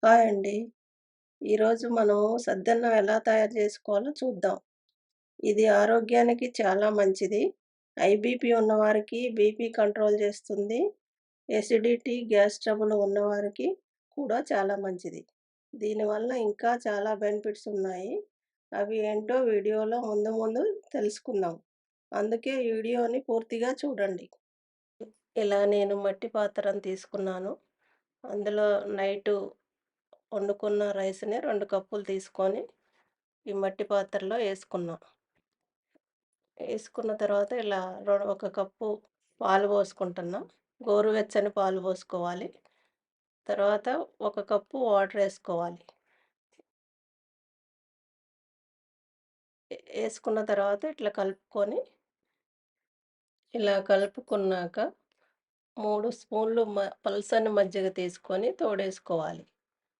Hi అండి. ఈరోజు మనం సద్దన్నం ఎలా తయారు చేసుకోవాలో చూద్దాం. ఇది ఆరోగ్యానికి చాలా మంచిది. హై బీపీ ఉన్నవారికి బీపీ కంట్రోల్ చేస్తుంది. ఎసిడిటీ, గ్యాస్ ట్రబుల్ ఉన్నవారికి కూడా చాలా మంచిది. దీనివల్ల ఇంకా చాలా బెనిఫిట్స్ ఉన్నాయి. అవి ఏంటో వీడియోలో ముందు ముందు తెలుసుకుందాం. అందుకే వీడియోని పూర్తిగా చూడండి. ఇలా నేను మట్టి పాత్రను తీసుకున్నాను. అందులో నైటు వండుకున్న రైస్‌ని 2 కప్పులు తీసుకొని, ఈ మట్టి పాత్రలో యేసుకున్నా. యేసుకున్న తర్వాత ఇలా ఒక కప్పు పాలు పోసుకుంటున్నా. గోరువెచ్చని పాలు పోసుకోవాలి. తర్వాత ఒక కప్పు వాటరేసుకోవాలి. యేసుకున్న తర్వాత ఇట్లా కలుపుకొని, ఇలా కలుపుకున్నాక 3 స్పూన్లు పల్సని మజ్జిగ తీసుకొని తోడేసుకోవాలి.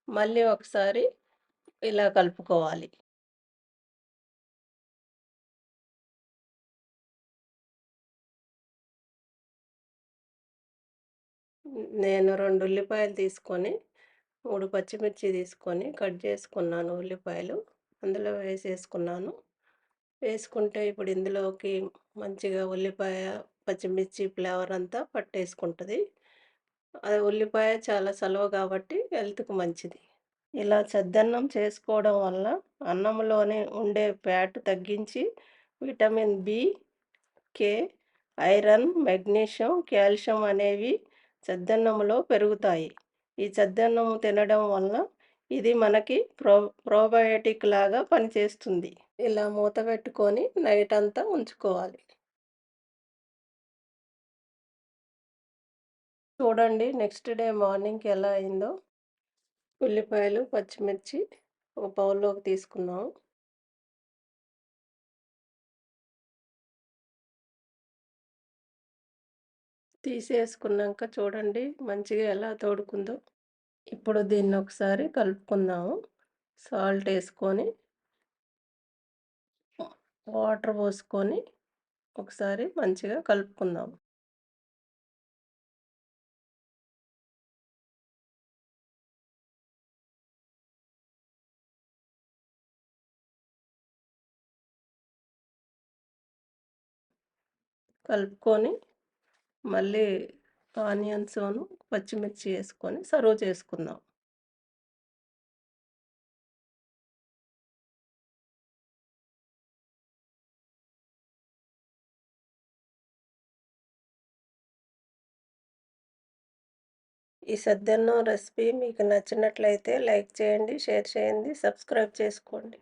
మళ్ళీ ఒకసారి ఇలా కలుపుకోవాలి. నేను 2 ఉల్లిపాయలు తీసుకొని, 3 పచ్చిమిర్చి తీసుకొని కట్ చేసుకున్నాను ఉల్లిపాయలు. అందులో వేసేసుకున్నాను. వేసుకుంటే ఇప్పుడు ఇందులోకి మంచిగా ఉల్లిపాయ, పచ్చిమిర్చి ఫ్లేవర్ అంతా పట్టేసుకుంటది. అది ఉల్లిపాయ చాలా సలువ కాబట్టి హెల్త్‌కి మంచిది. ఇలా చద్దన్నం చేసుకోవడం వల్ల అన్నంలోని ఉండే ఫ్యాట్ తగ్గించి విటమిన్ బి, కే, ఐరన్, మెగ్నీషియం, కాల్షియం అనేవి చద్దన్నంలో పెరుగుతాయి. ఈ చద్దన్నం తినడం వల్ల ఇది మనకి ప్రోబయోటిక్ లాగా పనిచేస్తుంది. ఇలా మూత పెట్టుకొని నైట్ అంతా ఉంచుకోవాలి. చూడండి నెక్స్ట్ డే మార్నింగ్‌కి ఎలా అయిందో. ఉల్లిపాయలు, పచ్చిమిర్చి ఒక బౌల్‌లోకి తీసుకున్నాం. తీసేసుకున్నాక చూడండి మంచిగా ఎలా తోడుకుందో. ఇప్పుడు దీన్ని ఒకసారి కలుపుకుందాము. సాల్ట్ ఏసుకొని, వాటర్ పోసుకొని ఒకసారి మంచిగా కలుపుకుందాం. కలుపుకొని మళ్ళీ ఆనియన్సును, పచ్చిమిర్చి ఏసుకొని సర్వ్ చేసుకుందాం. ఈ సద్దన్నం రెసిపీ మీకు నచ్చినట్లయితే లైక్ చేయండి, షేర్ చేయండి, సబ్స్క్రైబ్ చేసుకోండి.